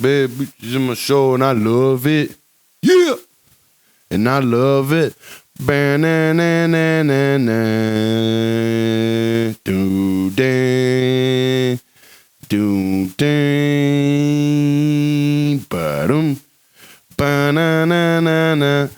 Bad bitches in my show, and I love it. Yeah. And I love it. Ba-na-na-na-na-na. Do-dang. Do-dang. Ba-dum. Ba-na-na-na-na.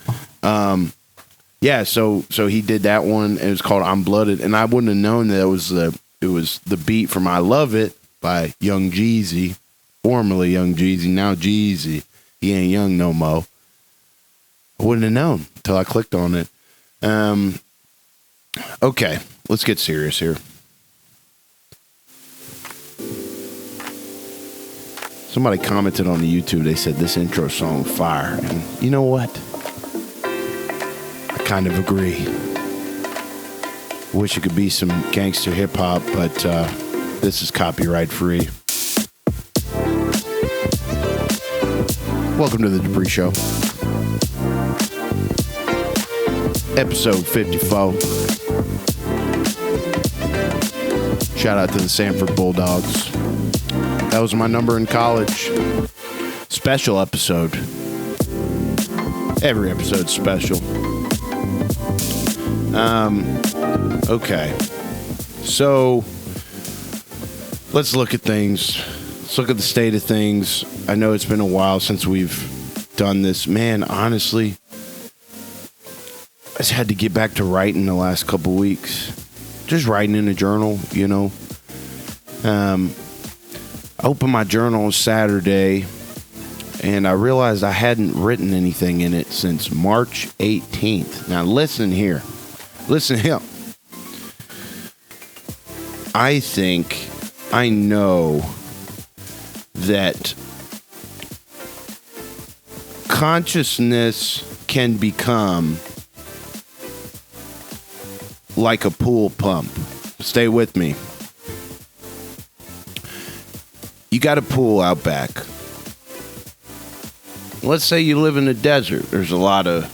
Yeah, so he did that one. It was called I'm Blooded. And I wouldn't have known that it was the beat from I Love It by Young Jeezy. Formerly Young Jeezy, now Jeezy. He ain't young no mo'. I wouldn't have known until I clicked on it. Okay, let's get serious here. Somebody commented on the YouTube. They said this intro song fire. And you know what? I kind of agree. Wish it could be some gangster hip hop, but this is copyright free. Welcome to the Debris Show. Episode 54. Shout out to the Sanford Bulldogs. That was my number in college. Special episode. Every episode's special. Okay. So, let's look at things. Let's look at the state of things. I know it's been a while since we've done this. Man, honestly, I just had to get back to writing the last couple weeks. Just writing in a journal, you know. I opened my journal on Saturday, and I realized I hadn't written anything in it since March 18th. Now, listen here. Listen here. I know that consciousness can become like a pool pump. Stay with me. You got a pool out back. Let's say you live in the desert. There's a lot of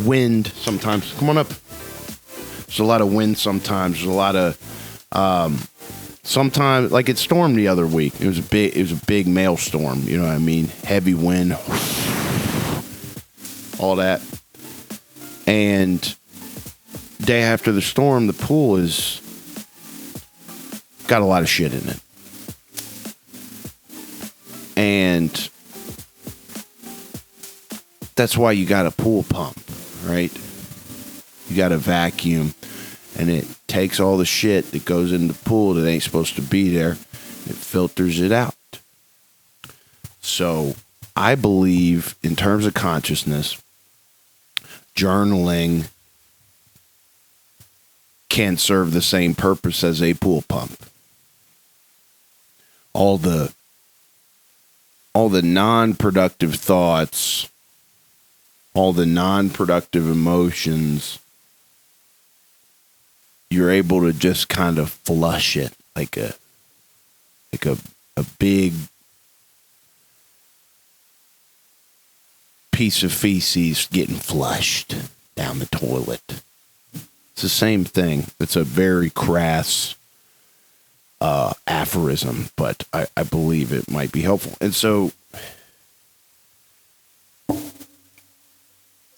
wind sometimes. Come on up. There's a lot of wind sometimes. There's a lot of sometimes, like it stormed the other week. It was a big maelstrom. You know what I mean? Heavy wind, all that. And day after the storm, the pool is got a lot of shit in it. And that's why you got a pool pump, right? You got a vacuum, and it takes all the shit that goes in the pool that ain't supposed to be there. It filters it out. So I believe in terms of consciousness, journaling can serve the same purpose as a pool pump. All the non-productive thoughts, all the non-productive emotions, you're able to just kind of flush it like a big piece of feces getting flushed down the toilet. It's the same thing. It's a very crass aphorism, but I believe it might be helpful. And so,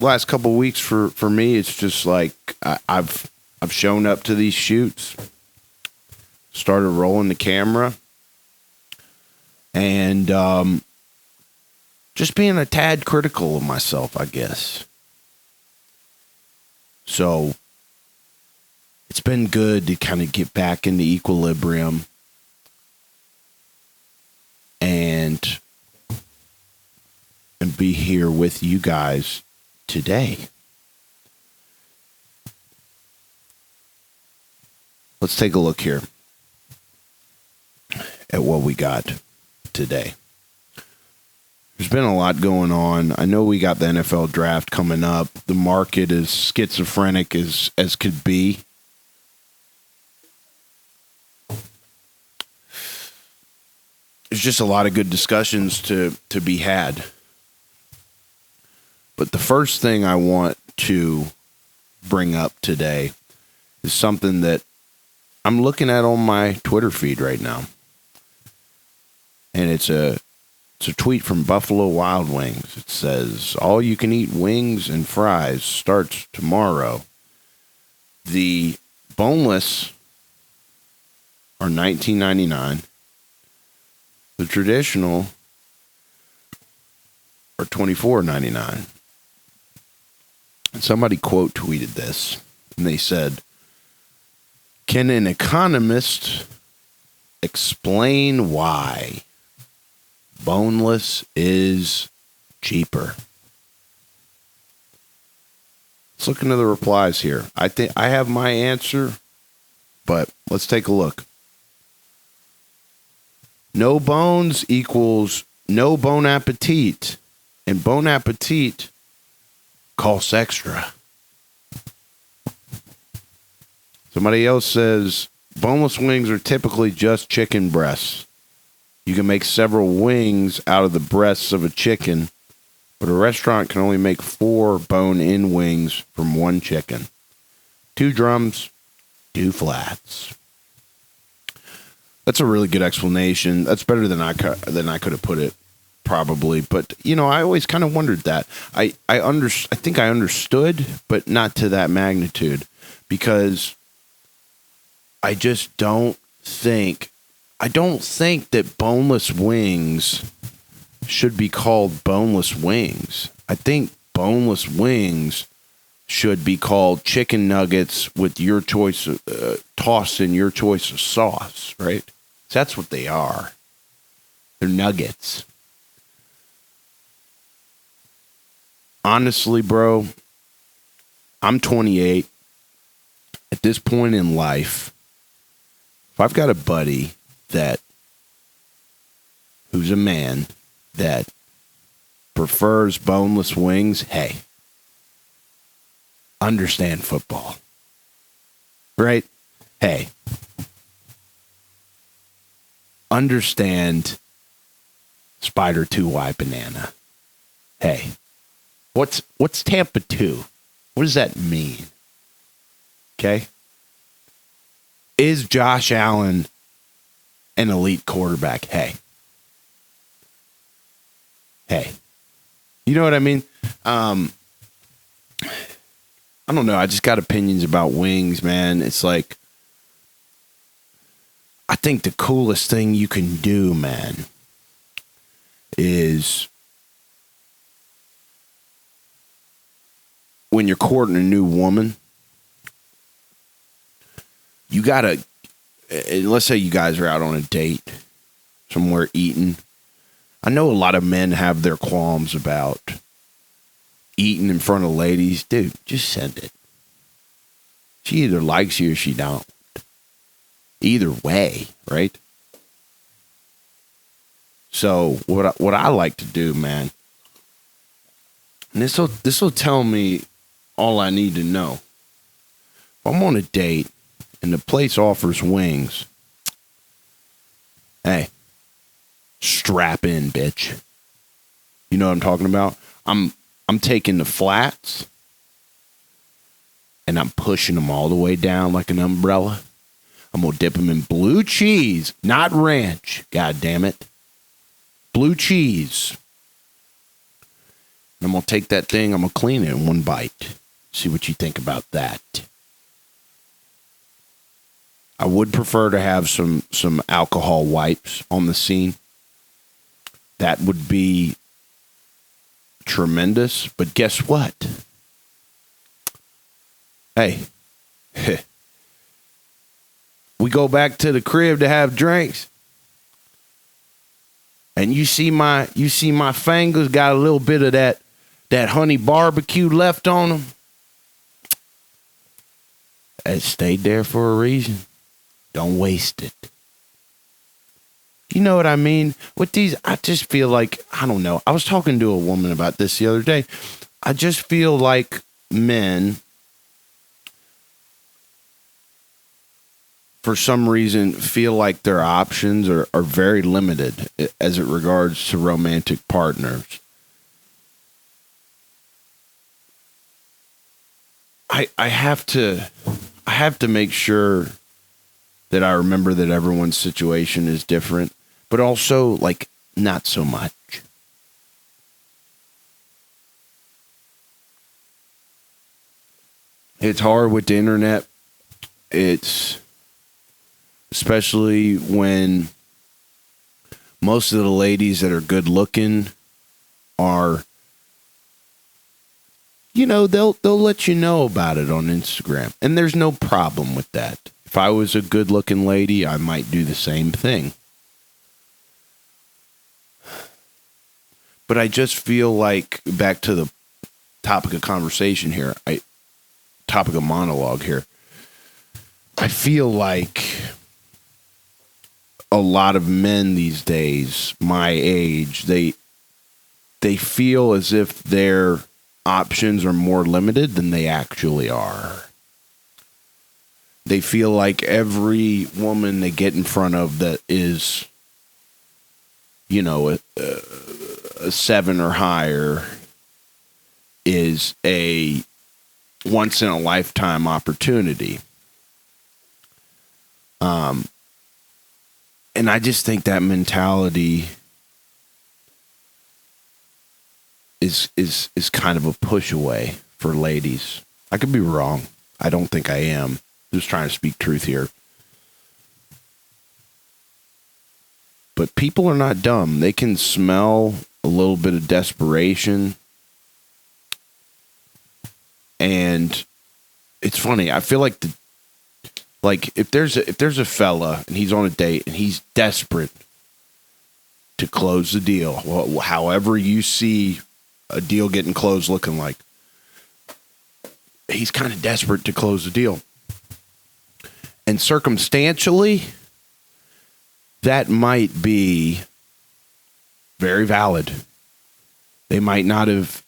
last couple of weeks for me, it's just like I've shown up to these shoots, started rolling the camera, and just being a tad critical of myself, I guess. So it's been good to kind of get back into equilibrium and be here with you guys today. Let's take a look here at what we got today. There's been a lot going on. I know we got the NFL draft coming up. The market is schizophrenic as could be. There's just a lot of good discussions to be had. But the first thing I want to bring up today is something that I'm looking at on my Twitter feed right now. it's a tweet from Buffalo Wild Wings. It says, all you can eat wings and fries starts tomorrow. The boneless are $19.99. The traditional are $24.99. And somebody quote tweeted this, and they said, can an economist explain why boneless is cheaper? Let's look into the replies here. I think I have my answer, but let's take a look. No bones equals no bon appetit, and bon appetit costs extra. Somebody else says boneless wings are typically just chicken breasts. You can make several wings out of the breasts of a chicken, but a restaurant can only make 4 bone-in wings from 1 chicken. 2 drums, 2 flats. That's a really good explanation. That's better than I could have put it, probably. But I always kind of wondered that. I think I understood, but not to that magnitude, because I just don't think that boneless wings should be called boneless wings. I think boneless wings should be called chicken nuggets with your choice, tossed in your choice of sauce, right? That's what they are. They're nuggets. Honestly, bro, I'm 28. At this point in life, if I've got a buddy who's a man that prefers boneless wings, hey, understand football, right? Hey, understand Spider 2Y banana. Hey, what's Tampa 2? What does that mean? Okay? Is Josh Allen an elite quarterback? Hey. You know what I mean? I don't know. I just got opinions about wings, man. It's like, I think the coolest thing you can do, man, is when you're courting a new woman, you gotta, let's say you guys are out on a date, somewhere eating. I know a lot of men have their qualms about eating in front of ladies. Dude, just send it. She either likes you or she don't. Either way, right? So what I like to do, man, and this will tell me all I need to know. If I'm on a date and the place offers wings, hey, strap in, bitch. You know what I'm talking about? I'm taking the flats and I'm pushing them all the way down like an umbrella. I'm going to dip them in blue cheese, not ranch. God damn it. Blue cheese. And I'm going to take that thing, I'm going to clean it in one bite. See what you think about that. I would prefer to have some alcohol wipes on the scene. That would be tremendous. But guess what? Hey. We go back to the crib to have drinks. And you see my fingers got a little bit of that honey barbecue left on them. It stayed there for a reason. Don't waste it. You know what I mean? With these, I just feel like, I don't know. I was talking to a woman about this the other day. I just feel like men, for some reason, feel like their options are very limited as it regards to romantic partners. I have to make sure that I remember that everyone's situation is different, but also, like, not so much. It's hard with the internet. It's especially when most of the ladies that are good looking are, they'll let you know about it on Instagram. And there's no problem with that. If I was a good looking lady, I might do the same thing. But I just feel like, back to the topic of conversation here, topic of monologue here, I feel like a lot of men these days, my age, they feel as if their options are more limited than they actually are. They feel like every woman they get in front of that is, a 7 or higher is a once in a lifetime opportunity. And I just think that mentality is kind of a push away for ladies. I could be wrong. I don't think I am. Just trying to speak truth here. But people are not dumb. They can smell a little bit of desperation. And it's funny. I feel like if there's a fella and he's on a date and he's desperate to close the deal, well, however you see a deal getting closed looking like, he's kind of desperate to close the deal. And circumstantially, that might be very valid. They might not have,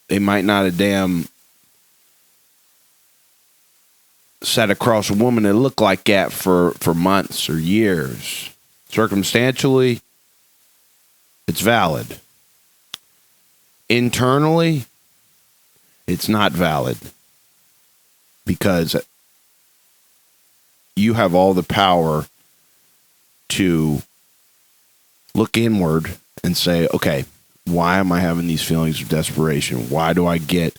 they might not have sat across a woman that looked like that for months or years. Circumstantially, it's valid. Internally, it's not valid. Because you have all the power to look inward and say, okay, why am I having these feelings of desperation? Why do I get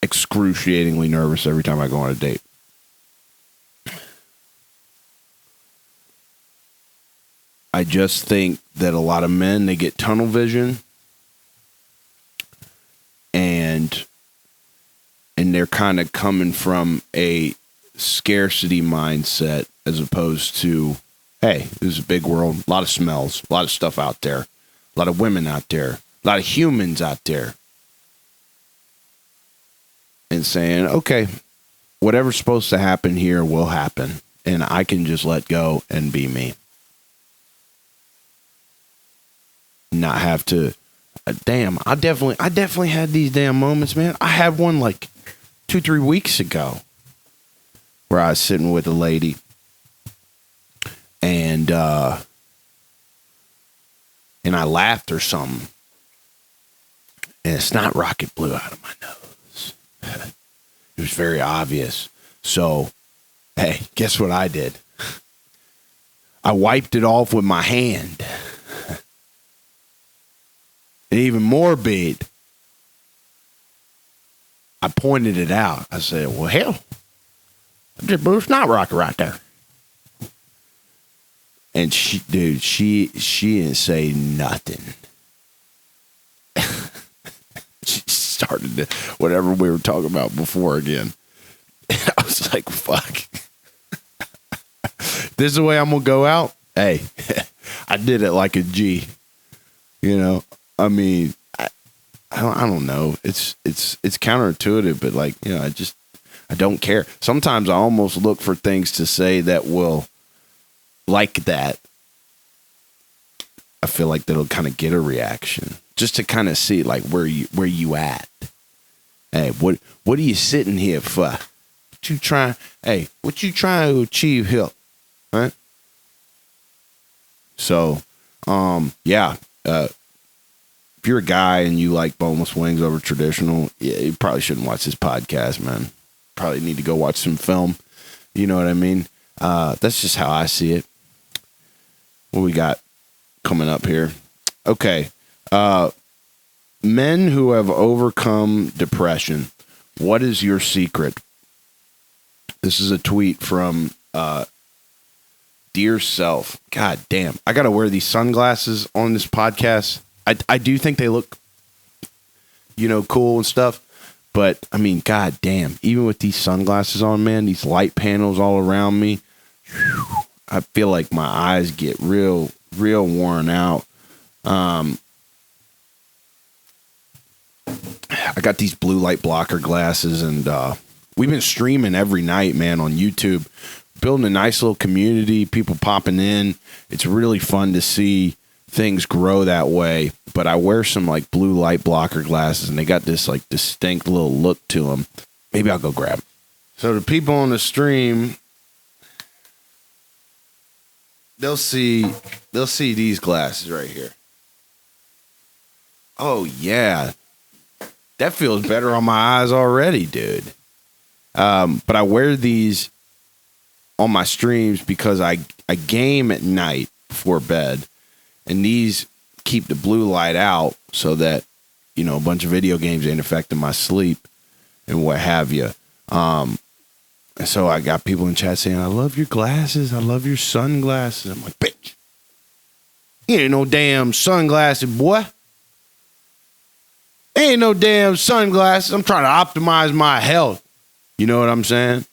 excruciatingly nervous every time I go on a date? I just think that a lot of men, they get tunnel vision and they're kind of coming from a scarcity mindset as opposed to, hey, this is a big world, a lot of smells, a lot of stuff out there, a lot of women out there, a lot of humans out there. And saying, okay, whatever's supposed to happen here will happen. And I can just let go and be me. Not have to, I definitely had these damn moments, man. I had one like 2-3 weeks ago where I was sitting with a lady and I laughed or something. And a snot rocket blew out of my nose. It was very obvious. So, hey, guess what I did? I wiped it off with my hand. And even more big, I pointed it out. I said, well, hell, I just blew a snot rocket right there. And she didn't say nothing. She started to, whatever we were talking about before again. And I was like, fuck. This is the way I'm going to go out? Hey, I did it like a G. You know, I mean, I don't know. It's counterintuitive, but like, you know, I don't care. Sometimes I almost look for things to say that will, like that, I feel like that'll kind of get a reaction, just to kind of see like where you at. Hey, what are you sitting here for? What you trying to achieve here? Right? So, yeah. If you're a guy and you like boneless wings over traditional, yeah, you probably shouldn't watch this podcast, man. Probably need to go watch some film. You know what I mean? That's just how I see it. What we got coming up here? Okay. Men who have overcome depression. What is your secret? This is a tweet from Dear Self. God damn. I got to wear these sunglasses on this podcast. I do think they look, cool and stuff. But, I mean, god damn. Even with these sunglasses on, man, these light panels all around me, I feel like my eyes get real worn out. I got these blue light blocker glasses, and we've been streaming every night, man, on YouTube. Building a nice little community, people popping in. It's really fun to see things grow that way. But I wear some like blue light blocker glasses, and they got this like distinct little look to them. Maybe I'll go grab them. So the people on the stream, they'll see these glasses right here. Oh yeah, that feels better on my eyes already, dude. But I wear these on my streams because I game at night before bed, and these keep the blue light out so that, a bunch of video games ain't affecting my sleep and what have you. And so I got people in chat saying, I love your glasses. I love your sunglasses. I'm like, bitch, you ain't no damn sunglasses, boy. Ain't no damn sunglasses. I'm trying to optimize my health. You know what I'm saying?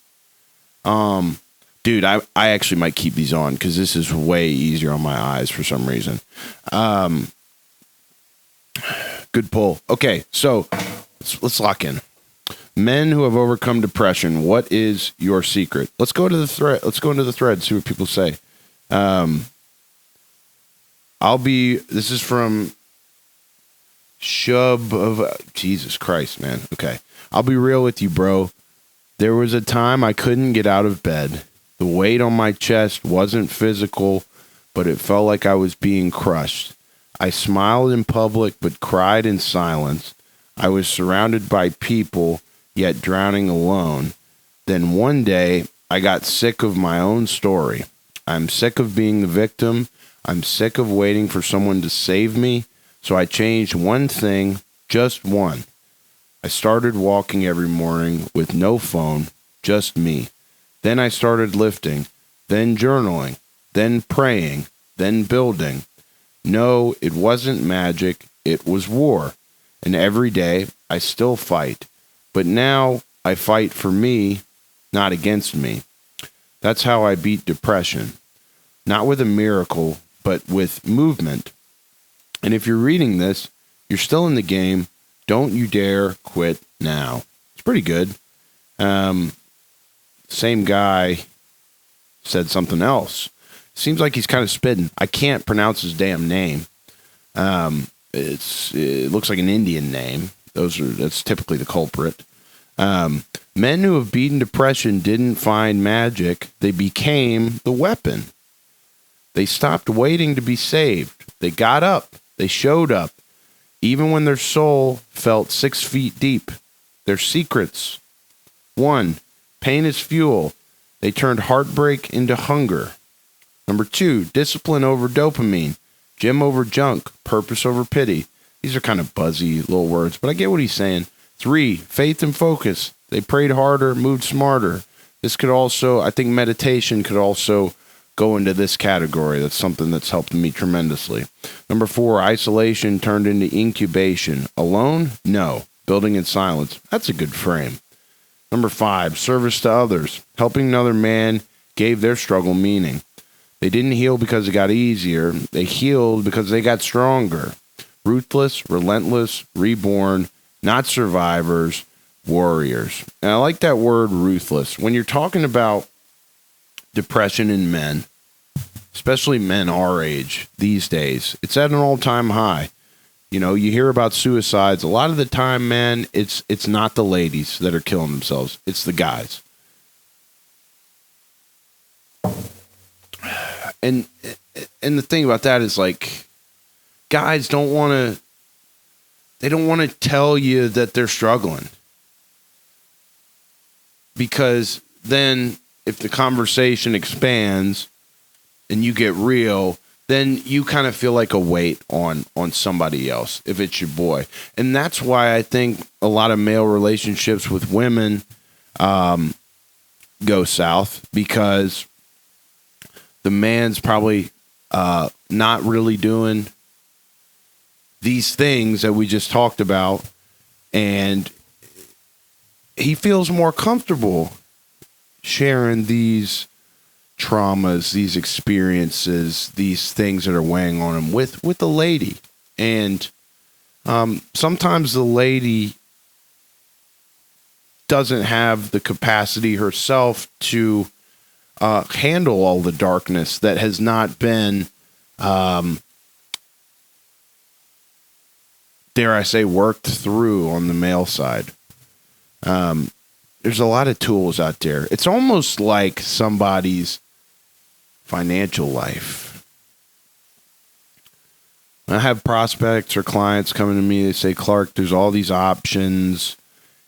Dude, I actually might keep these on because this is way easier on my eyes for some reason. Good pull. Okay, so let's lock in. Men who have overcome depression, what is your secret? Let's go to the thread. Let's go into the thread, see what people say. This is from Shub of Jesus Christ, man. Okay. I'll be real with you, bro. There was a time I couldn't get out of bed. The weight on my chest wasn't physical, but it felt like I was being crushed. I smiled in public, but cried in silence. I was surrounded by people, yet drowning alone. Then one day, I got sick of my own story. I'm sick of being the victim. I'm sick of waiting for someone to save me. So I changed one thing, just one. I started walking every morning with no phone, just me. Then I started lifting, then journaling, then praying, then building. No, it wasn't magic, it was war. And every day I still fight. But now I fight for me, not against me. That's how I beat depression. Not with a miracle, but with movement. And if you're reading this, you're still in the game. Don't you dare quit now. It's pretty good. Same guy said something else. Seems like he's kind of spitting. I can't pronounce his damn name. It looks like an Indian name. That's typically the culprit. Men who have beaten depression didn't find magic. They became the weapon. They stopped waiting to be saved. They got up. They showed up. Even when their soul felt 6 feet deep. Their secrets. 1. Pain is fuel. They turned heartbreak into hunger. Number 2. Discipline over dopamine. Gym over junk. Purpose over pity. These are kind of buzzy little words, but I get what he's saying. 3. Faith and focus. They prayed harder, moved smarter. This could also, I think meditation could also go into this category. That's something that's helped me tremendously. Number 4, isolation turned into incubation. Alone? No. Building in silence. That's a good frame. Number 5, service to others. Helping another man gave their struggle meaning. They didn't heal because it got easier. They healed because they got stronger. Ruthless, relentless, reborn, not survivors, warriors. And I like that word ruthless. When you're talking about depression in men, especially men our age these days, it's at an all-time high. You know, you hear about suicides. A lot of the time, man, it's not the ladies that are killing themselves. It's the guys. And the thing about that is, like, guys don't want to tell you that they're struggling. Because then if the conversation expands and you get real, then you kind of feel like a weight on somebody else if it's your boy. And that's why I think a lot of male relationships with women go south, because the man's probably not really doing these things that we just talked about, and he feels more comfortable sharing these traumas, these experiences, these things that are weighing on him with the lady. And sometimes the lady doesn't have the capacity herself to handle all the darkness that has not been, dare I say, worked through on the male side. There's a lot of tools out there. It's almost like somebody's financial life. I have prospects or clients coming to me, they say, Clark, there's all these options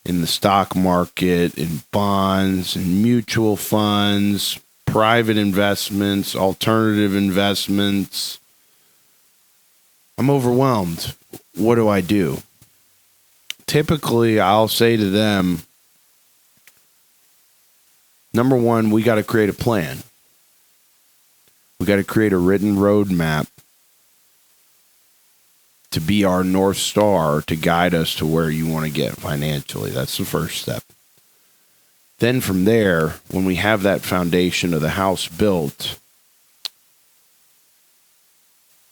in the stock market, in bonds, in mutual funds, private investments, alternative investments. I'm overwhelmed. What do I do? Typically, I'll say to them, number one, we got to create a plan. We got to create a written roadmap to be our North Star to guide us to where you want to get financially. That's the first step. Then from there, when we have that foundation of the house built,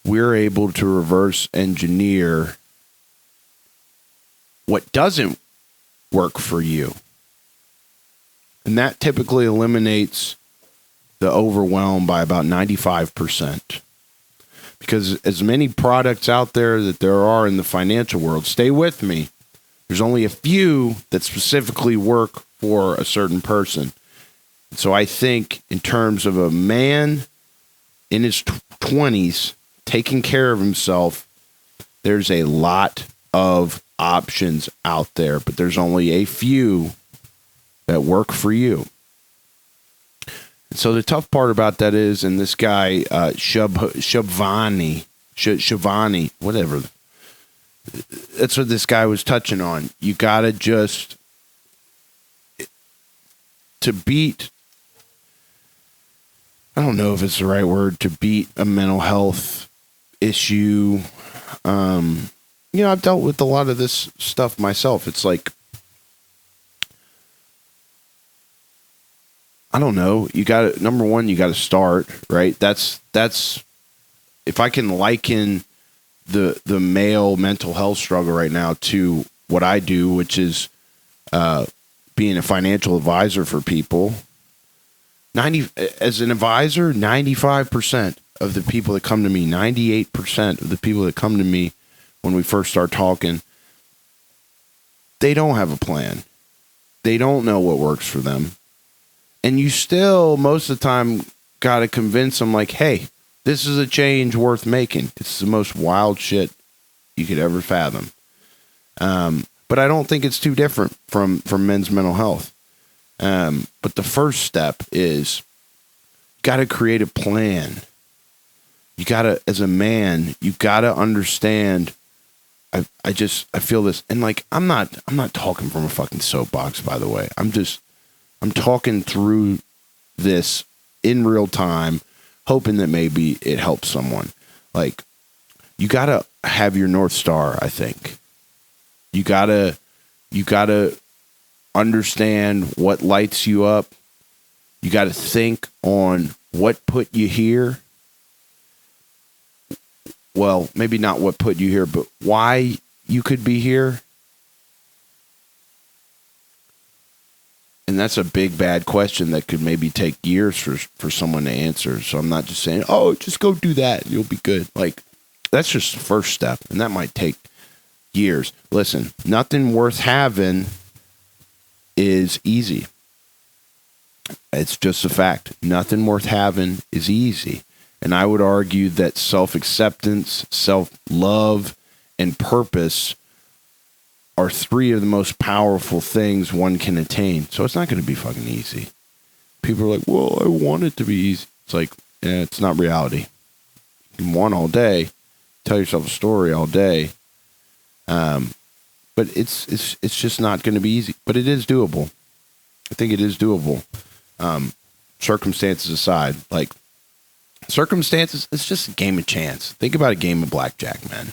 we're able to reverse engineer what doesn't work for you. And that typically eliminates the overwhelm by about 95%. Because as many products out there that there are in the financial world, stay with me, there's only a few that specifically work for a certain person. So I think in terms of a man in his 20s taking care of himself, there's a lot of options out there, but there's only a few that work for you. So the tough part about that is, and this guy, Shavani, whatever, that's what this guy was touching on. You got to just, to beat, I don't know if it's the right word, to beat a mental health issue. I've dealt with a lot of this stuff myself. It's like, I don't know. You got to, number one, you got to start, right? That's if I can liken the male mental health struggle right now to what I do, which is being a financial advisor for people. As an advisor, 95% of the people that come to me, 98% of the people that come to me when we first start talking, they don't have a plan. They don't know what works for them. And you still, most of the time, got to convince them, like, hey, this is a change worth making. It's the most wild shit you could ever fathom. But I don't think it's too different from men's mental health. But the first step is, got to create a plan. You got to, as a man, you got to understand. I feel this, and like, I'm not talking from a fucking soapbox, by the way. I'm talking through this in real time, hoping that maybe it helps someone. Like, you got to have your North Star, I think. You got to understand what lights you up. You got to think on what put you here. Well, maybe not what put you here, but why you could be here. And that's a big, bad question that could maybe take years for someone to answer. So I'm not just saying, oh, just go do that. You'll be good. Like, that's just the first step. And that might take years. Listen, nothing worth having is easy. It's just a fact. Nothing worth having is easy. And I would argue that self-acceptance, self-love, and purpose are three of the most powerful things one can attain. So it's not going to be fucking easy. people are like, well, I want it to be easy. It's like, it's not reality. You can want all day, tell yourself a story all day. But it's just not going to be easy. But it is doable. I think it is doable. Circumstances aside, like circumstances, it's just a game of chance. Think about a game of blackjack, man.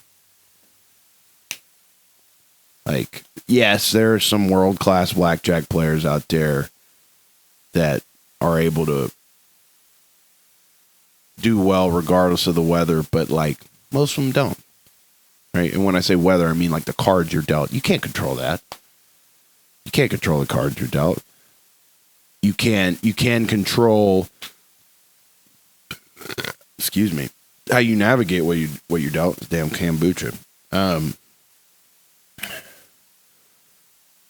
Like, yes, there are some world-class blackjack players out there that are able to do well regardless of the weather, but like most of them don't. Right? And when I say weather, I mean like the cards you're dealt. You can't control that. You can't control the cards you're dealt. You can control, excuse me, how you navigate what you're dealt. Damn kombucha.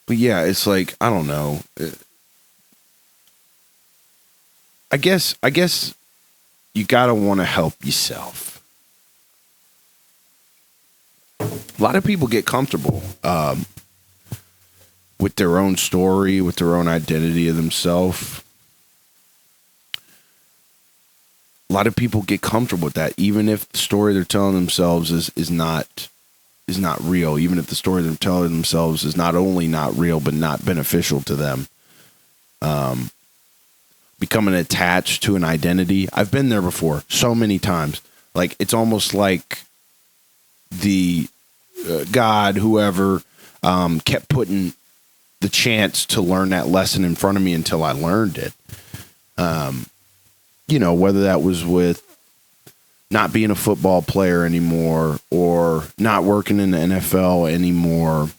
But yeah, it's like, I don't know. I guess you gotta want to help yourself. A lot of people get comfortable with their own story, with their own identity of themselves. A lot of people get comfortable with that, even if the story they're telling themselves is not real, even if the story they're telling themselves is not only not real, but not beneficial to them. Becoming attached to an identity. I've been there before so many times. Like, it's almost like the God, whoever, kept putting the chance to learn that lesson in front of me until I learned it. Whether that was with not being a football player anymore or not working in the NFL anymore.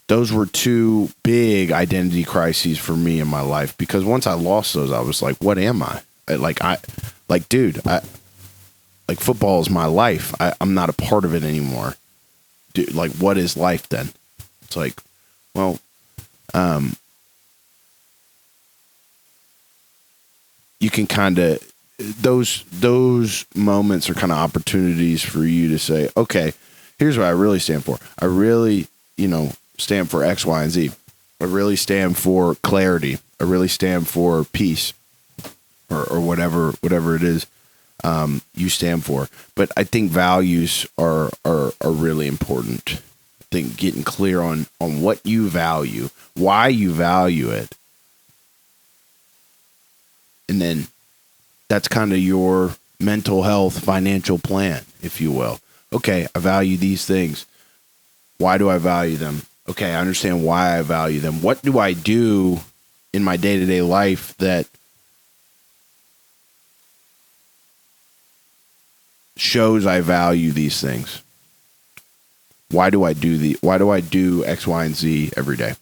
Those were two big identity crises for me in my life, because once I lost those, I was like, what am I? Dude, football is my life. I'm not a part of it anymore. Dude, like, what is life then? It's like, well, you can kind of, those moments are kind of opportunities for you to say, okay, here's what I really stand for. I really, stand for X, Y, and Z. I really stand for clarity. I really stand for peace, or whatever it is you stand for. But I think values are really important. I think getting clear on what you value, why you value it, and then that's kind of your mental health financial plan, if you will. Okay, I value these things. Why do I value them? Okay, I understand why I value them. What do I do in my day-to-day life that shows I value these things? Why do I do X, Y, and Z every day?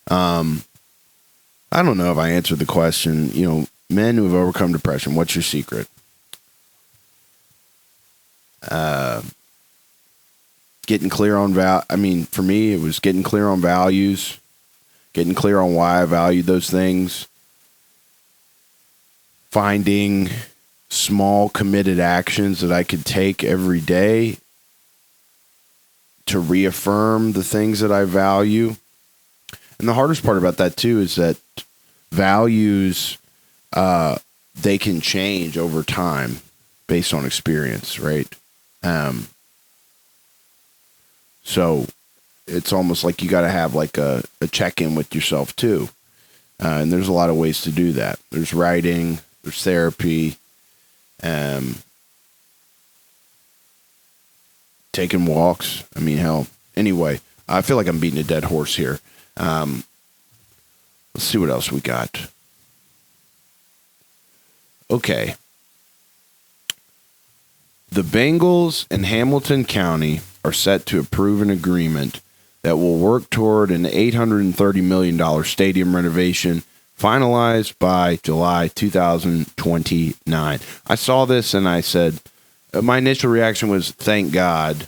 I don't know if I answered the question. Men who have overcome depression, what's your secret? Getting clear on for me, it was getting clear on values, getting clear on why I valued those things, finding small committed actions that I could take every day to reaffirm the things that I value. And the hardest part about that too is that values, they can change over time based on experience, right? So it's almost like you got to have like a check-in with yourself too. And there's a lot of ways to do that. There's writing, there's therapy, taking walks. I mean, hell, anyway, I feel like I'm beating a dead horse here. Let's see what else we got. Okay. The Bengals and Hamilton County are set to approve an agreement that will work toward an $830 million stadium renovation finalized by July 2029. I saw this and I said, my initial reaction was, thank God.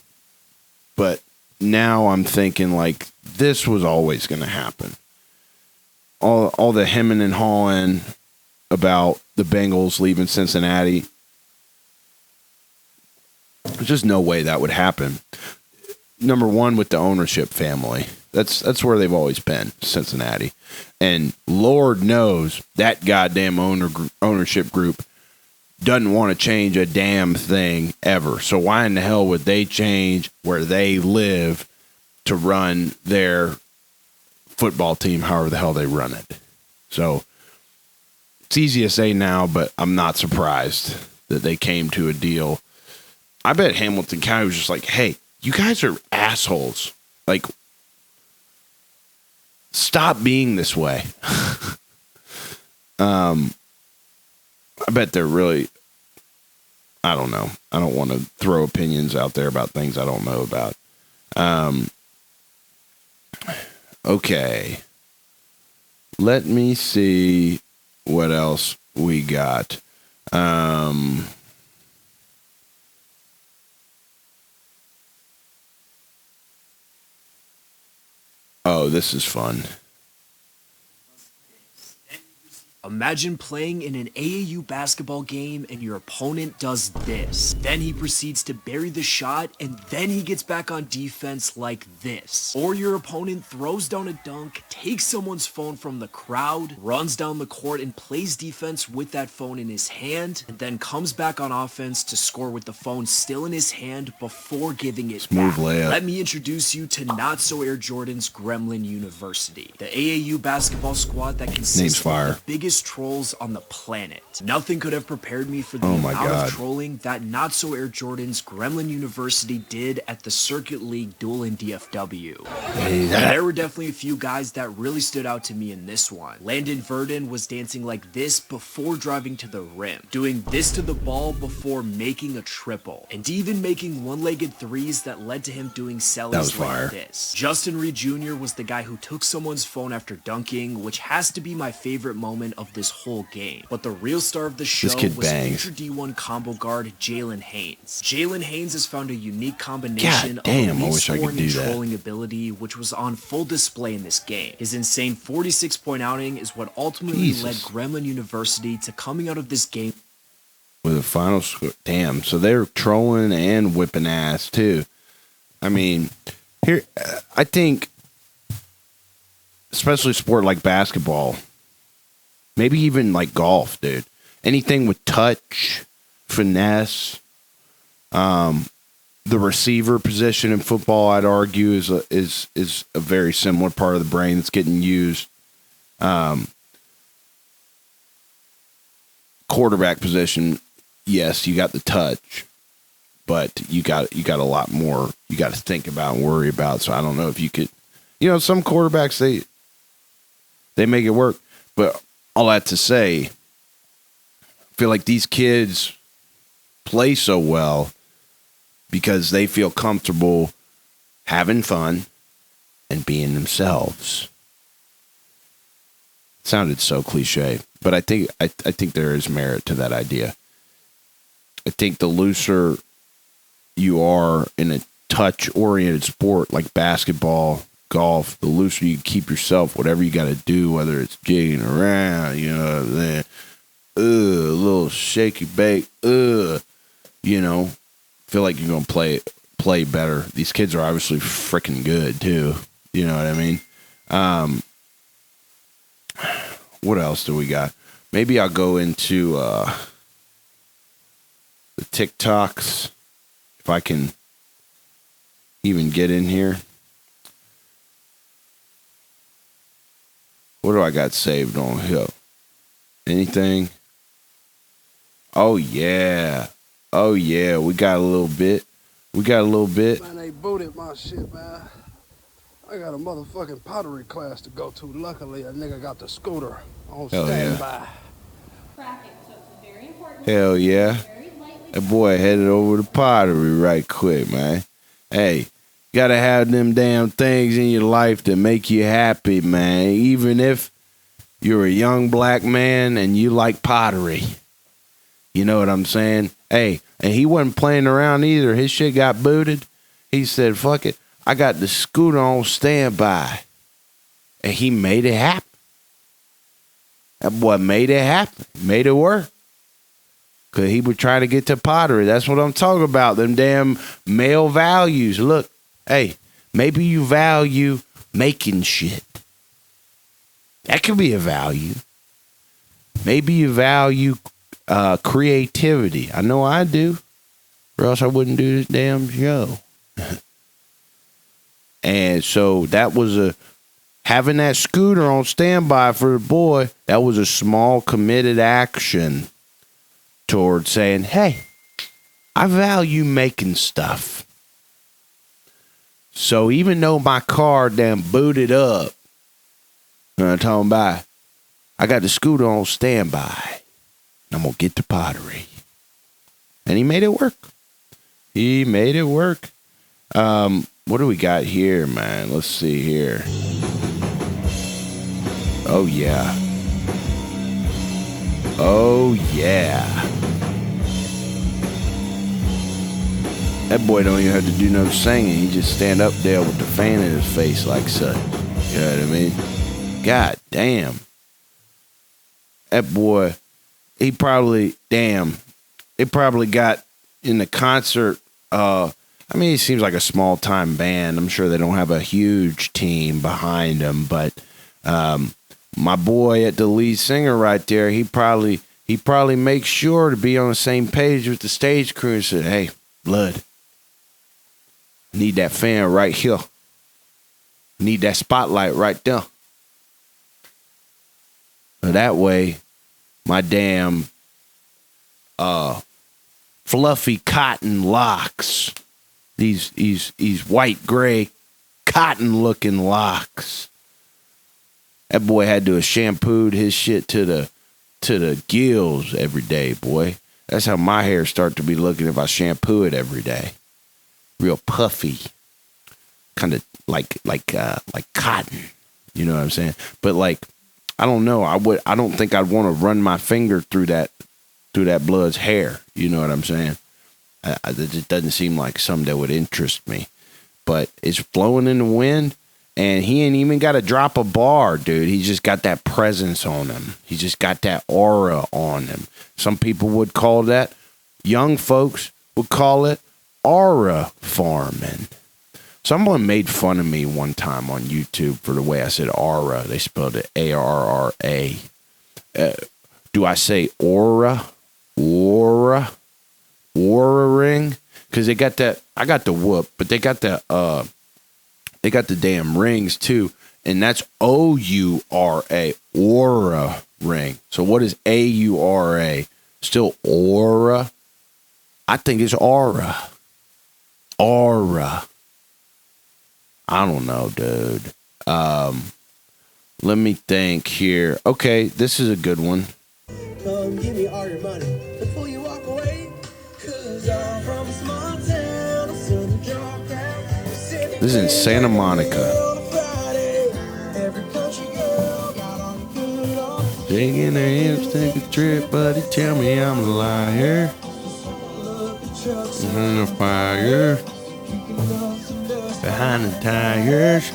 But now I'm thinking, like, this was always going to happen. All the hemming and hawing about the Bengals leaving Cincinnati, there's just no way that would happen. Number one, with the ownership family. That's where they've always been, Cincinnati. And Lord knows that goddamn ownership group doesn't want to change a damn thing ever. So why in the hell would they change where they live to run their football team however the hell they run it? So it's easy to say now, but I'm not surprised that they came to a deal. I bet Hamilton County was just like, hey, you guys are assholes. Like, stop being this way. I bet they're really, I don't know. I don't want to throw opinions out there about things I don't know about. Okay. Let me see what else we got. Oh, this is fun. Imagine playing in an AAU basketball game and your opponent does this. Then he proceeds to bury the shot and then he gets back on defense like this. Or your opponent throws down a dunk, takes someone's phone from the crowd, runs down the court and plays defense with that phone in his hand, and then comes back on offense to score with the phone still in his hand before giving it Smooth back. layup. Let me introduce you to Not So Air Jordan's Gremlin University, the AAU basketball squad that consists of the biggest trolls on the planet. Nothing could have prepared me for the amount of trolling that Not So Air Jordan's Gremlin University did at the Circuit League duel in DFW. There were definitely a few guys that really stood out to me in this one. Landon Verdon was dancing like this before driving to the rim, doing this to the ball before making a triple, and even making one-legged threes that led to him doing sellies like this. Justin Reed Jr. was the guy who took someone's phone after dunking, which has to be my favorite moment of this whole game. But the real star of the show was future D1 combo guard Jalen Haynes. Jalen Haynes has found a unique combination of elite scoring and trolling ability, which was on full display in this game. His insane 46-point outing is what ultimately led Gremlin University to coming out of this game with a final score. Damn, so they're trolling and whipping ass too. I mean, here, I think, especially a sport like basketball, maybe even like golf, dude. Anything with touch, finesse, the receiver position in football, I'd argue, is a very similar part of the brain that's getting used. Quarterback position, yes, you got the touch, but you got a lot more you got to think about and worry about. So I don't know if you could, some quarterbacks they make it work, but all that to say, I feel like these kids play so well because they feel comfortable having fun and being themselves. It sounded so cliche, but I think there is merit to that idea. I think the looser you are in a touch-oriented sport like basketball, golf, the looser you keep yourself, whatever you got to do, whether it's jigging around, then a little shaky bake, feel like you're gonna play better. These kids are obviously freaking good too. You know what I mean? What else do we got? Maybe I'll go into the TikToks if I can even get in here. What do I got saved on here? Anything? Oh, yeah. We got a little bit. Man, they booted my shit, man. I got a motherfucking pottery class to go to. Luckily, a nigga got the scooter on standby. Hell yeah. That boy headed over to pottery right quick, man. Hey, you gotta have them damn things in your life that make you happy, man. Even if you're a young black man and you like pottery. You know what I'm saying? Hey, and he wasn't playing around either. His shit got booted. He said, fuck it. I got the scooter on standby. And he made it happen. That boy made it happen. Made it work. Because he would try to get to pottery. That's what I'm talking about. Them damn male values. Look, hey, maybe you value making shit. That could be a value. Maybe you value creativity. I know I do, or else I wouldn't do this damn show. And so that was having that scooter on standby for the boy, that was a small committed action towards saying, hey, I value making stuff. So even though my car damn booted up, you know what I'm talking about, I got the scooter on standby. I'm going to get the pottery. And he made it work. He made it work. What do we got here, man? Let's see here. Oh, yeah. Oh, yeah. That boy don't even have to do no singing. He just stand up there with the fan in his face like such. You know what I mean? God damn. That boy, it probably got in the concert. I mean, it seems like a small time band. I'm sure they don't have a huge team behind them, but my boy at the lead singer right there, he probably makes sure to be on the same page with the stage crew and said, hey, blood, need that fan right here. Need that spotlight right there. So that way, my damn fluffy cotton locks, these white gray cotton looking locks. That boy had to have shampooed his shit to the gills every day, boy. That's how my hair start to be looking if I shampoo it every day. Real puffy, kind of like cotton. You know what I'm saying? But like, I don't know. I don't think I'd want to run my finger through that blood's hair. You know what I'm saying? It just doesn't seem like something that would interest me. But it's flowing in the wind, and he ain't even got to drop a bar, dude. He just got that presence on him. He just got that aura on him. Some people would call that, young folks would call it aura farming. Someone made fun of me one time on YouTube for the way I said aura. They spelled it A-R-R-A. Do I say aura? Aura ring? Because they got that. I got the whoop, but they got the damn rings too, and that's O-U-R-A, aura ring. So what is A-U-R-A? Still aura? I think it's aura. Aura. I don't know, dude. Let me think here. Okay, this is a good one. Come give me all your money before you walk away. 'Cause I'm from a small town, a southern drop crowd. This is in Santa Monica. Taking their hips, take a trip, buddy. Tell me I'm a liar. In the fire. Behind the tires.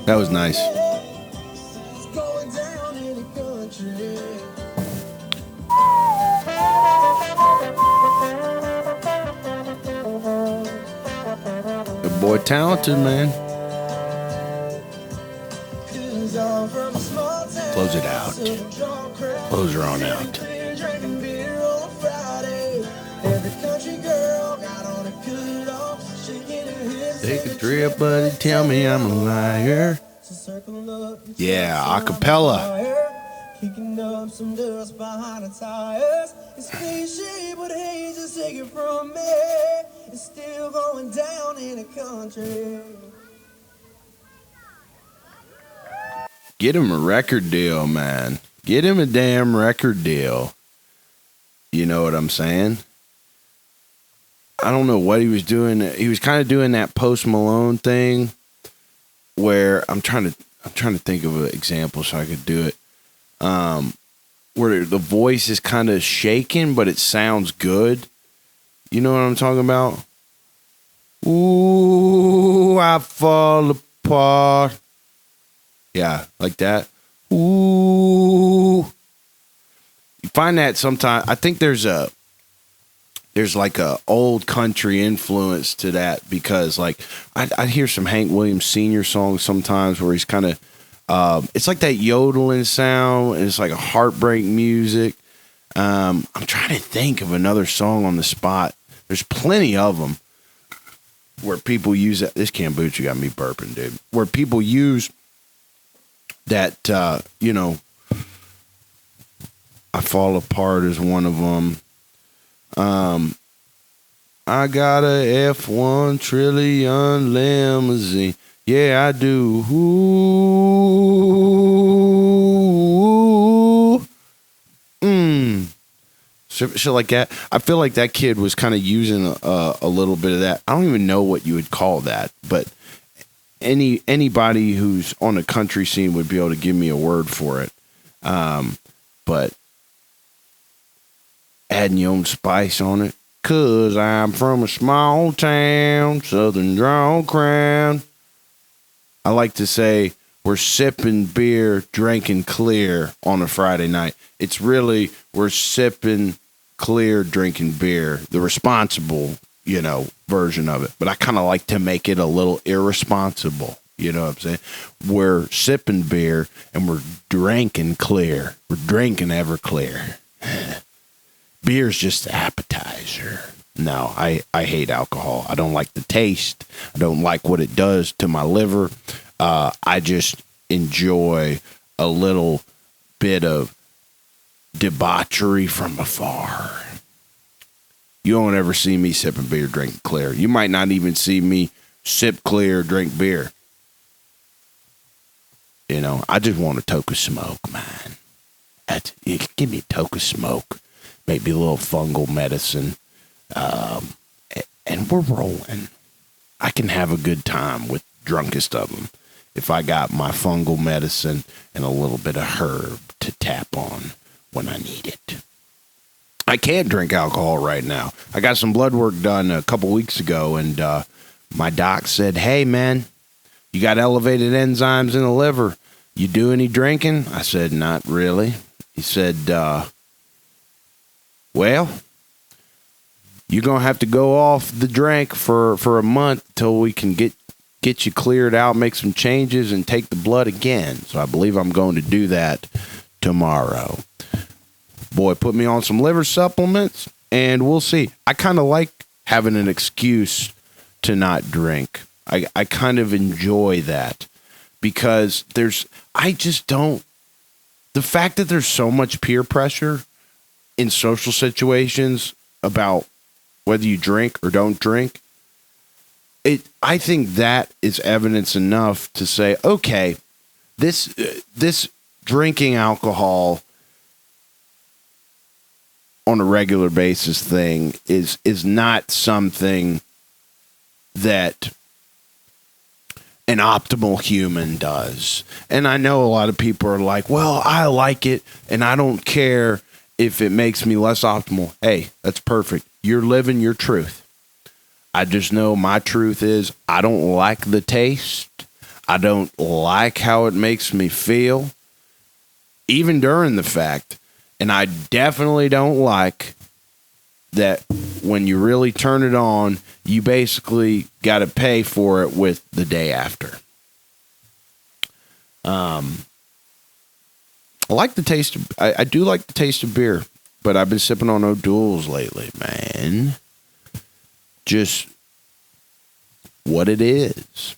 That was nice. The boy talented, man. Close it out. Close her on out. Take a trip, buddy. Tell me I'm a liar. Yeah, acapella. Kicking up some dust behind the tires. It's cliche, but hey, just take it from me. It's still going down in the country. Get him a record deal, man. Get him a damn record deal. You know what I'm saying? I don't know what he was doing. He was kind of doing that Post Malone thing where I'm trying to think of an example so I could do it. Where the voice is kind of shaking, but it sounds good. You know what I'm talking about? Ooh, I fall apart. Yeah, like that. Ooh. You find that sometimes. I think there's there's like a old country influence to that, because like I hear some Hank Williams Sr. songs sometimes where he's kind of it's like that yodeling sound, and it's like a heartbreak music. I'm trying to think of another song on the spot. There's plenty of them where people use that. This kombucha got me burping, dude. Where people use that, you know, I Fall Apart is one of them. I got a F1 trillion limousine. Yeah, I do. Ooh. Shit like that. I feel like that kid was kind of using a little bit of that. I don't even know what you would call that, but anybody who's on a country scene would be able to give me a word for it. But adding your own spice on it. 'Cause I'm from a small town, southern draw crown. I like to say we're sipping beer, drinking clear on a Friday night. It's really we're sipping clear, drinking beer, the responsible, you know, version of it. But I kind of like to make it a little irresponsible. You know what I'm saying? We're sipping beer and we're drinking clear. We're drinking Everclear. Beer's just the appetizer. No, I hate alcohol. I don't like the taste. I don't like what it does to my liver. I just enjoy a little bit of debauchery from afar. You don't ever see me sipping beer, drinking clear. You might not even see me sip clear, drink beer. You know, I just want a toke of smoke, man. Give me a toke of smoke. Maybe a little fungal medicine. And we're rolling. I can have a good time with drunkest of them if I got my fungal medicine and a little bit of herb to tap on when I need it. I can't drink alcohol right now. I got some blood work done a couple weeks ago, and my doc said, hey, man, you got elevated enzymes in the liver. You do any drinking? I said, not really. He said, well, you're going to have to go off the drink for a month till we can get you cleared out, make some changes, and take the blood again. So I believe I'm going to do that tomorrow. Boy, put me on some liver supplements, and we'll see. I kind of like having an excuse to not drink. I kind of enjoy that because I just don't. The fact that there's so much peer pressure in social situations about whether you drink or don't drink, I think that is evidence enough to say, okay, this drinking alcohol on a regular basis thing is not something that an optimal human does. And I know a lot of people are like, well, I like it and I don't care if it makes me less optimal. Hey, that's perfect. You're living your truth. I just know my truth is I don't like the taste. I don't like how it makes me feel, even during the fact. And I definitely don't like that when you really turn it on, you basically got to pay for it with the day after. I like the taste of, I do like the taste of beer, but I've been sipping on O'Doul's lately, man. Just what it is.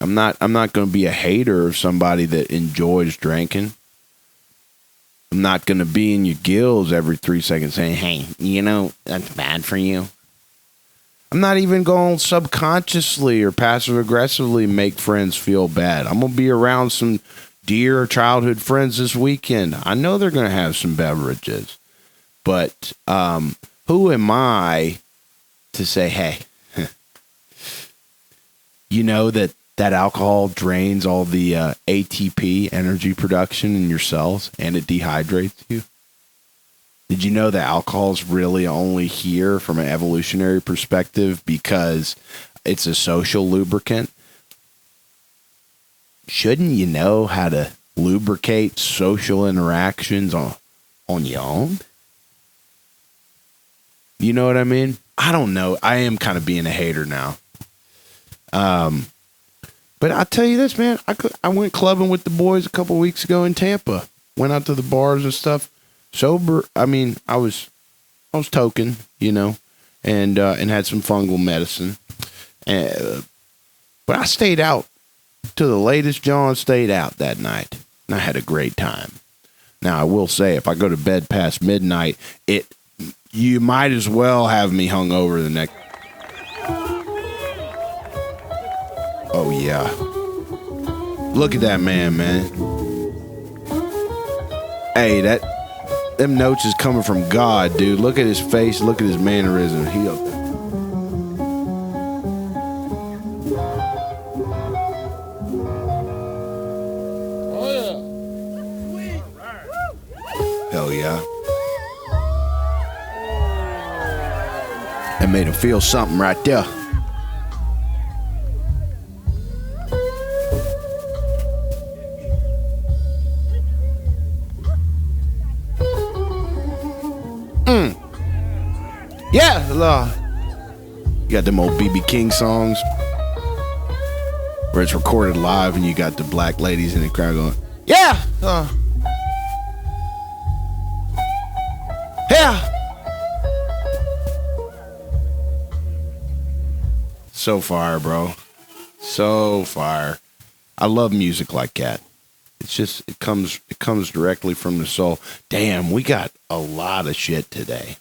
I'm not going to be a hater of somebody that enjoys drinking. I'm not going to be in your gills every 3 seconds saying, hey, you know, that's bad for you. I'm not even going to subconsciously or passive aggressively make friends feel bad. I'm going to be around some dear childhood friends this weekend. I know they're going to have some beverages. But who am I to say, hey, you know that alcohol drains all the ATP energy production in your cells and it dehydrates you? Did you know that alcohol is really only here from an evolutionary perspective because it's a social lubricant? Shouldn't you know how to lubricate social interactions on your own? You know what I mean? I don't know. I am kind of being a hater now. But I'll tell you this, man. I went clubbing with the boys a couple weeks ago in Tampa. Went out to the bars and stuff. Sober. I mean, I was token, you know, and had some fungal medicine. But I stayed out to the latest John stayed out that night, and I had a great time. Now I will say, if I go to bed past midnight, you might as well have me hung over the next. Oh, yeah. Look at that man. Hey, them notes is coming from God, dude. Look at his face. Look at his mannerism. He up there. Oh, yeah. Hell yeah. That made him feel something right there. Yeah, you got them old BB King songs where it's recorded live and you got the black ladies in the crowd going, yeah, yeah. So fire, bro. So fire. I love music like that. It's just it comes directly from the soul. Damn, we got a lot of shit today.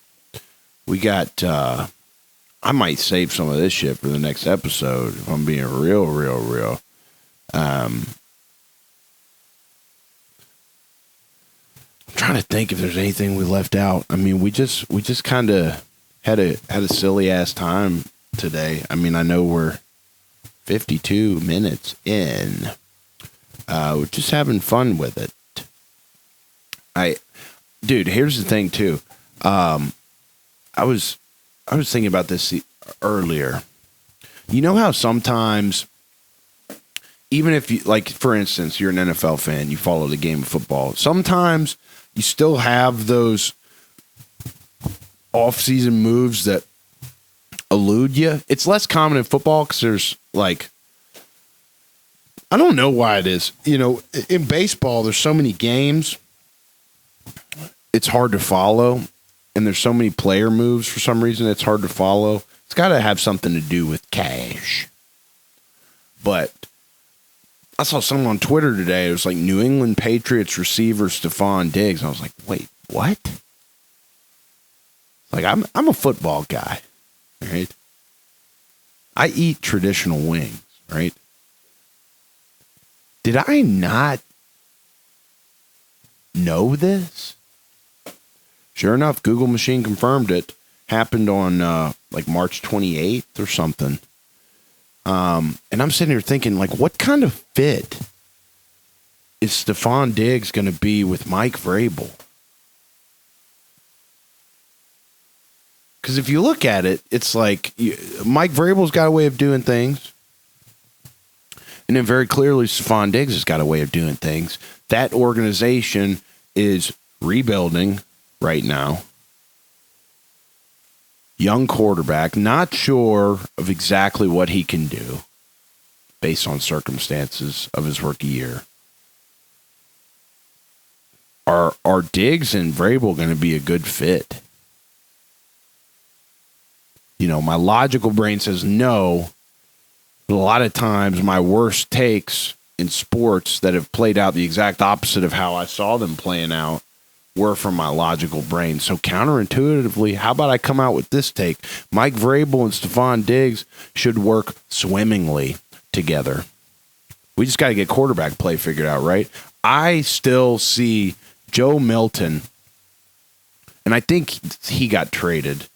We got, I might save some of this shit for the next episode if I'm being real. I'm trying to think if there's anything we left out. I mean, we just kind of had a silly ass time today. I mean, I know we're 52 minutes in. We're just having fun with it. Dude, here's the thing too. I was thinking about this earlier. You know how sometimes, even if you, like, for instance, you're an NFL fan, you follow the game of football, sometimes you still have those off-season moves that elude you. It's less common in football because there's, like, I don't know why it is. You know, in baseball, there's so many games, it's hard to follow. And there's so many player moves for some reason it's hard to follow. It's got to have something to do with cash. But I saw someone on Twitter today. It was like New England Patriots receiver Stephon Diggs. I was like, wait, what? Like, I'm a football guy, right? I eat traditional wings, right? Did I not know this? Sure enough, Google machine confirmed it. Happened on like March 28th or something. And I'm sitting here thinking, like, what kind of fit is Stephon Diggs going to be with Mike Vrabel? Because if you look at it, it's like Mike Vrabel's got a way of doing things. And then very clearly, Stephon Diggs has got a way of doing things. That organization is rebuilding right now. Young quarterback, not sure of exactly what he can do based on circumstances of his rookie year. Are Diggs and Vrabel going to be a good fit? You know, my logical brain says no, but a lot of times my worst takes in sports that have played out the exact opposite of how I saw them playing out were from my logical brain. So counterintuitively, how about I come out with this take? Mike Vrabel and Stephon Diggs should work swimmingly together. We just got to get quarterback play figured out, right? I still see Joe Milton, and I think he got traded.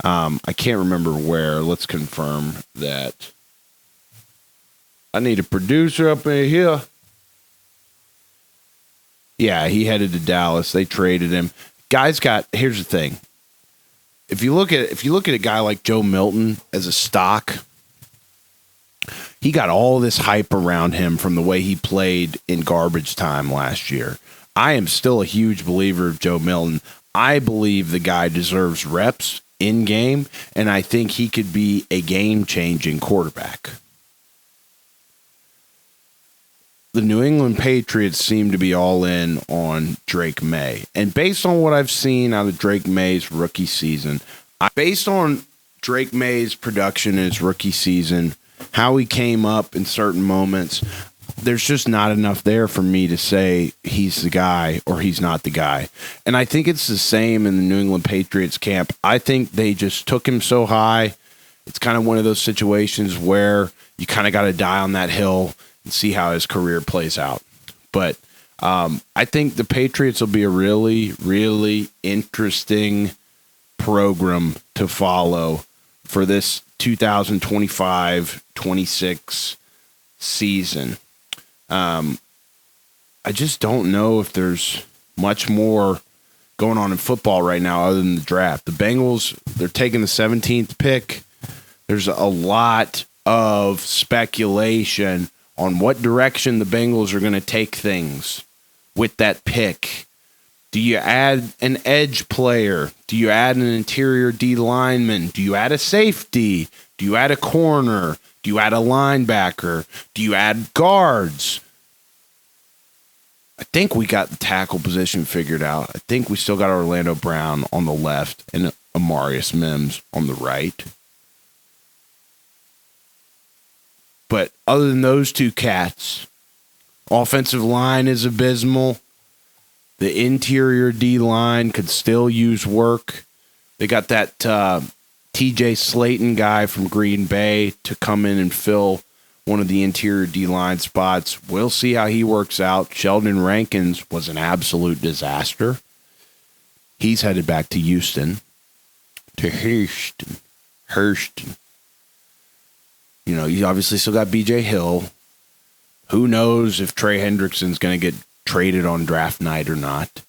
I can't remember where. Let's confirm that. I need a producer up in here. Yeah, he headed to Dallas. They traded him. Here's the thing. If you look at a guy like Joe Milton as a stock, he got all this hype around him from the way he played in garbage time last year. I am still a huge believer of Joe Milton. I believe the guy deserves reps in game, and I think he could be a game-changing quarterback. The New England Patriots seem to be all in on Drake May. And based on what I've seen out of Drake May's rookie season, based on Drake May's production in his rookie season, how he came up in certain moments, there's just not enough there for me to say he's the guy or he's not the guy. And I think it's the same in the New England Patriots camp. I think they just took him so high. It's kind of one of those situations where you kind of got to die on that hill and see how his career plays out. But I think the Patriots will be a really, really interesting program to follow for this 2025-26 season. I just don't know if there's much more going on in football right now other than the draft. The Bengals, they're taking the 17th pick. There's a lot of speculation on what direction the Bengals are going to take things with that pick. Do you add an edge player? Do you add an interior D lineman? Do you add a safety? Do you add a corner? Do you add a linebacker? Do you add guards? I think we got the tackle position figured out. I think we still got Orlando Brown on the left and Amarius Mims on the right. But other than those two cats, offensive line is abysmal. The interior D-line could still use work. They got that TJ Slayton guy from Green Bay to come in and fill one of the interior D-line spots. We'll see how he works out. Sheldon Rankins was an absolute disaster. He's headed back to Houston. Hurston. You know, you obviously still got B.J. Hill. Who knows if Trey Hendrickson's going to get traded on draft night or not.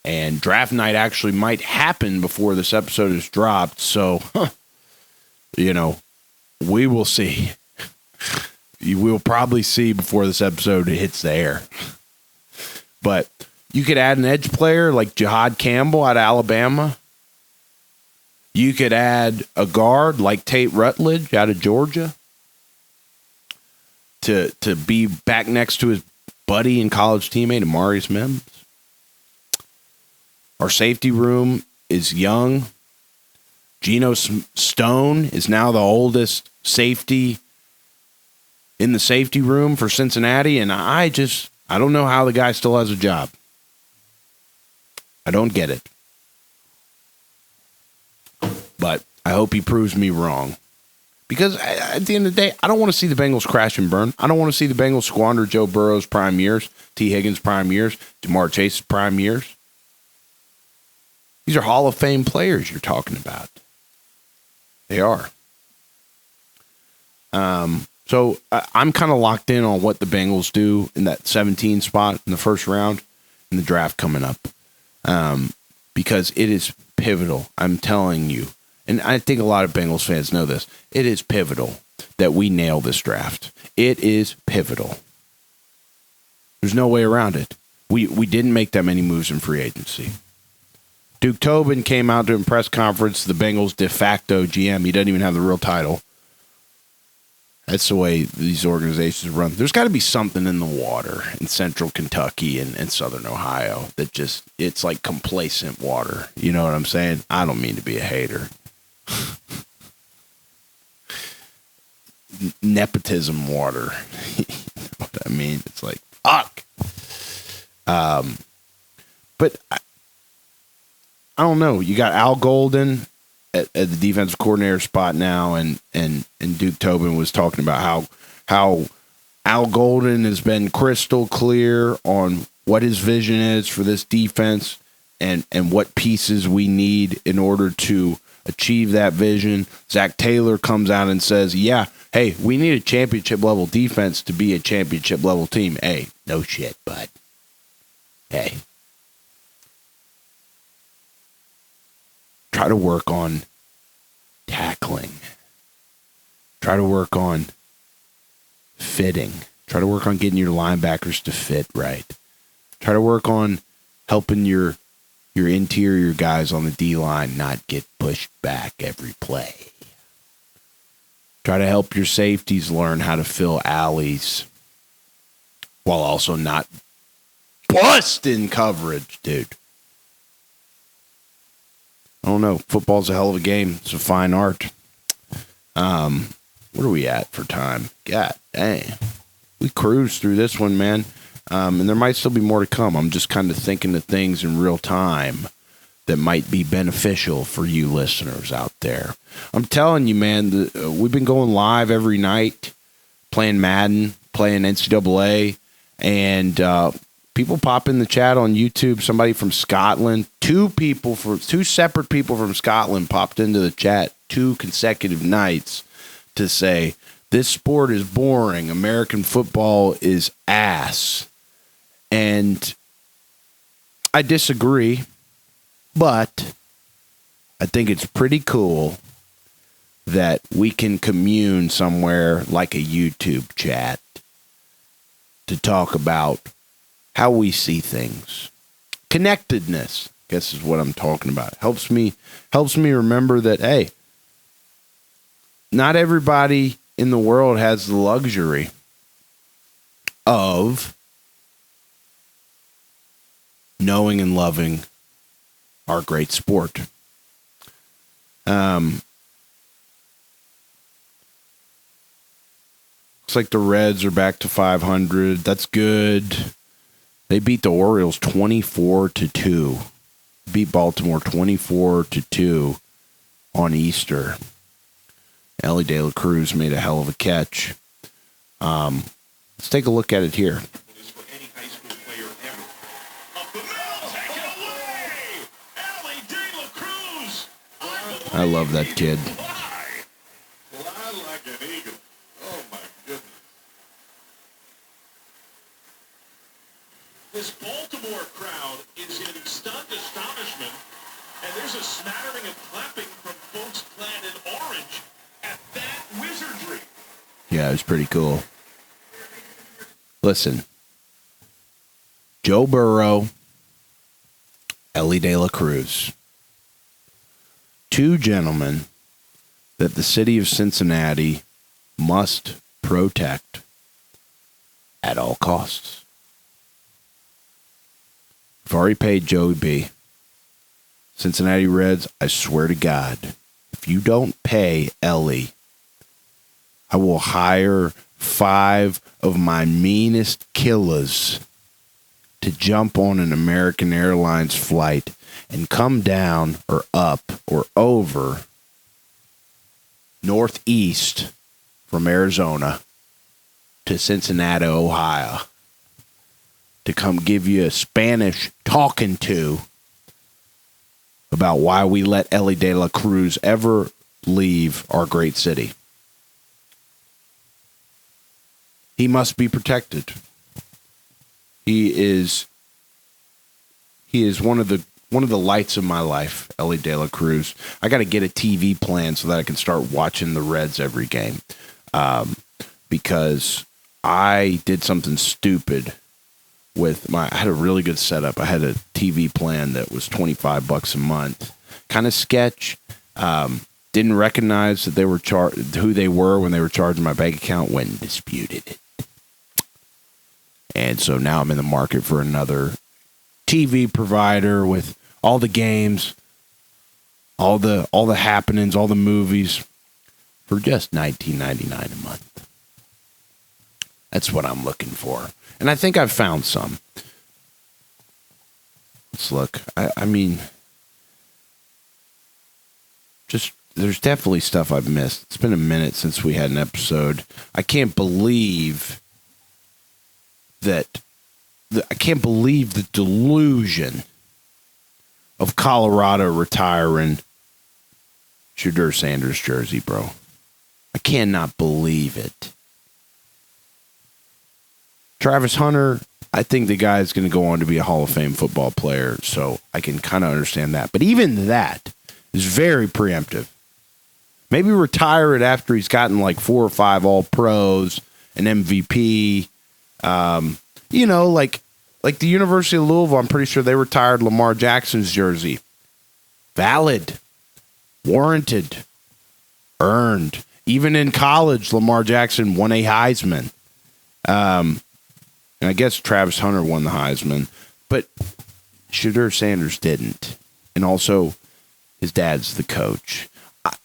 And draft night actually might happen before this episode is dropped. So, you know, we will see. You will probably see before this episode hits the air. But you could add an edge player like Jihad Campbell out of Alabama. You could add a guard like Tate Rutledge out of Georgia to be back next to his buddy and college teammate, Amarius Mims. Our safety room is young. Geno Stone is now the oldest safety in the safety room for Cincinnati, and I don't know how the guy still has a job. I don't get it. But I hope he proves me wrong. Because at the end of the day, I don't want to see the Bengals crash and burn. I don't want to see the Bengals squander Joe Burrow's prime years, T. Higgins' prime years, Jamar Chase's prime years. These are Hall of Fame players you're talking about. They are. So I'm kind of locked in on what the Bengals do in that 17 spot in the first round in the draft coming up. Because it is pivotal. I'm telling you. And I think a lot of Bengals fans know this. It is pivotal that we nail this draft. It is pivotal. There's no way around it. We didn't make that many moves in free agency. Duke Tobin came out to a press conference, the Bengals de facto GM. He doesn't even have the real title. That's the way these organizations run. There's got to be something in the water in central Kentucky and southern Ohio that just, it's like complacent water. You know what I'm saying? I don't mean to be a hater. Nepotism water. You know what I mean? It's like, fuck. But I don't know. You got Al Golden at the defensive coordinator spot now, and Duke Tobin was talking about how Al Golden has been crystal clear on what his vision is for this defense and what pieces we need in order to achieve that vision. Zach Taylor comes out and says, yeah, hey, we need a championship level defense to be a championship level team. Hey, no shit, bud. Hey. Try to work on tackling. Try to work on fitting. Try to work on getting your linebackers to fit right. Try to work on helping your your interior guys on the D-line not get pushed back every play. Try to help your safeties learn how to fill alleys while also not busting coverage, dude. I don't know. Football's a hell of a game. It's a fine art. What are we at for time? God dang. We cruised through this one, man. And there might still be more to come. I'm just kind of thinking of things in real time that might be beneficial for you listeners out there. I'm telling you, man, we've been going live every night, playing Madden, playing NCAA, and people pop in the chat on YouTube. Somebody from Scotland, two separate people from Scotland popped into the chat 2 consecutive nights to say, this sport is boring. American football is ass. And I disagree, but I think it's pretty cool that we can commune somewhere like a YouTube chat to talk about how we see things. Connectedness, I guess, is what I'm talking about. Helps me remember that, hey, not everybody in the world has the luxury of knowing and loving our great sport. Looks like the Reds are back to 500. That's good. They beat the Orioles 24-2. Beat Baltimore 24-2 on Easter. Ellie De La Cruz made a hell of a catch. Let's take a look at it here. I love that kid. This Baltimore crowd is in stunned astonishment, and there's a smattering of clapping from folks clad in orange at that wizardry. Yeah, it was pretty cool. Listen, Joe Burrow, Ellie De La Cruz, 2 gentlemen that the city of Cincinnati must protect at all costs. I've already paid Joey B. Cincinnati Reds, I swear to God, if you don't pay Ellie, I will hire 5 of my meanest killers to jump on an American Airlines flight and come down or up or over northeast from Arizona to Cincinnati, Ohio, to come give you a Spanish talking to about why we let Ellie De La Cruz ever leave our great city. He must be protected. He is one of the lights of my life, Ellie De La Cruz. I got to get a TV plan so that I can start watching the Reds every game, because I did something stupid with I had a really good setup. I had a TV plan that was $25 a month, kind of sketch. Didn't recognize that they were who they were when they were charging my bank account. Went and disputed it, and so now I'm in the market for another TV provider with all the games, all the happenings, all the movies for just $19.99 a month. That's what I'm looking for. And I think I've found some. Let's look. I mean, just there's definitely stuff I've missed. It's been a minute since we had an episode. I can't believe that. I can't believe the delusion of Colorado retiring Shedeur Sanders' jersey, bro. I cannot believe it. Travis Hunter, I think the guy is going to go on to be a Hall of Fame football player, so I can kind of understand that. But even that is very preemptive. Maybe retire it after he's gotten like 4 or 5 All-Pros, an MVP, like Like the University of Louisville, I'm pretty sure they retired Lamar Jackson's jersey. Valid. Warranted. Earned. Even in college, Lamar Jackson won a Heisman. And I guess Travis Hunter won the Heisman. But Shedeur Sanders didn't. And also, his dad's the coach.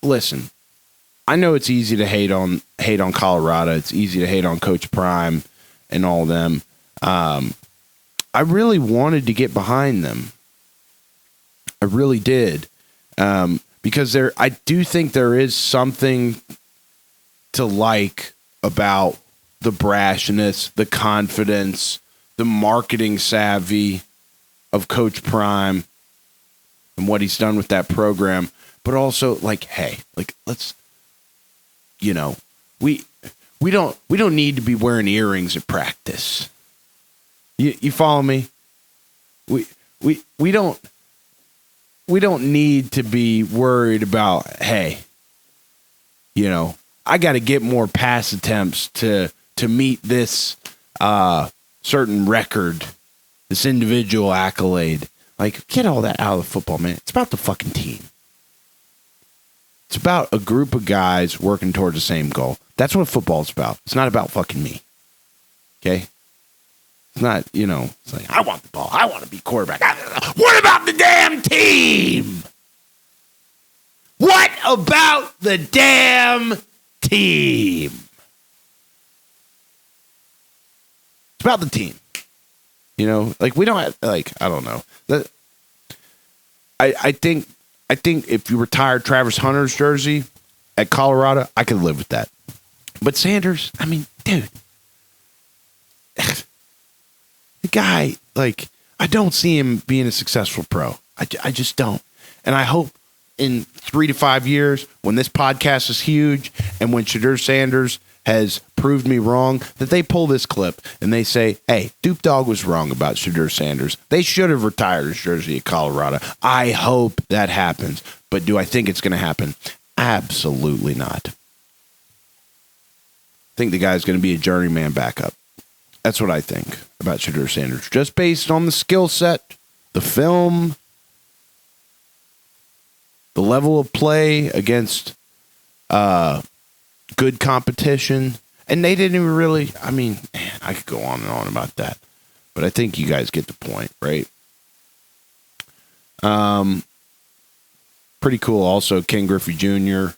Listen, I know it's easy to hate on Colorado. It's easy to hate on Coach Prime and all them. I really wanted to get behind them. I really did. Because I do think there is something to like about the brashness, the confidence, the marketing savvy of Coach Prime and what he's done with that program. But also, like, hey, like, let's, you know, we don't need to be wearing earrings at practice. You follow me? We don't need to be worried about, hey, you know, I got to get more pass attempts to meet this certain record, this individual accolade. Like, get all that out of the football, man. It's about the fucking team. It's about a group of guys working towards the same goal. That's what football's about. It's not about fucking me. Okay? It's not, you know, it's like, I want the ball. I want to be quarterback. What about the damn team? What about the damn team? It's about the team. You know, like, we don't have, like, I don't know. I think if you retired Travis Hunter's jersey at Colorado, I could live with that. But Sanders, I mean, dude, the guy, like, I don't see him being a successful pro. I just don't. And I hope in 3 to 5 years, when this podcast is huge and when Shedeur Sanders has proved me wrong, that they pull this clip and they say, hey, Duke Dog was wrong about Shedeur Sanders. They should have retired his jersey at Colorado. I hope that happens. But do I think it's going to happen? Absolutely not. I think the guy's going to be a journeyman backup. That's what I think about Shedeur Sanders. Just based on the skill set, the film, the level of play against good competition. And they didn't even really, I mean, man, I could go on and on about that. But I think you guys get the point, right? Pretty cool also, Ken Griffey Jr.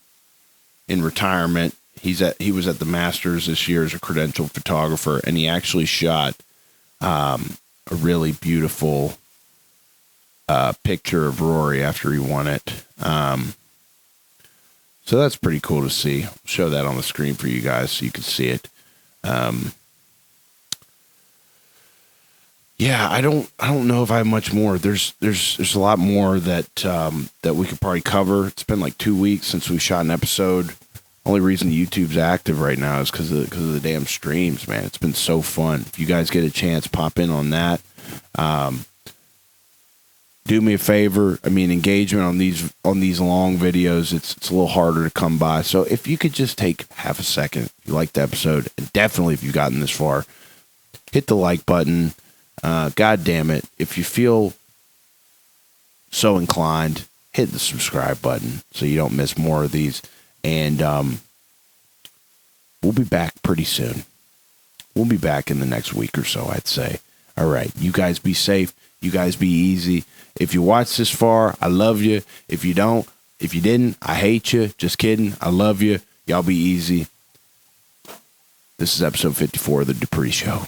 in retirement. He was at the Masters this year as a credentialed photographer, and he actually shot a really beautiful picture of Rory after he won it. So that's pretty cool to see. I'll show that on the screen for you guys so you can see it. Yeah, I don't know if I have much more. There's a lot more that we could probably cover. It's been like 2 weeks since we shot an episode. Only reason YouTube's active right now is because of the damn streams, man. It's been so fun. If you guys get a chance, pop in on that. Do me a favor. I mean, engagement on these long videos, it's a little harder to come by. So if you could just take half a second, if you liked the episode, and definitely if you've gotten this far, hit the like button. God damn it. If you feel so inclined, hit the subscribe button so you don't miss more of these. And we'll be back pretty soon. We'll be back in the next week or so, I'd say. All right. You guys be safe. You guys be easy. If you watch this far, I love you. If you didn't, I hate you. Just kidding. I love you. Y'all be easy. This is episode 54 of The Dupree Show.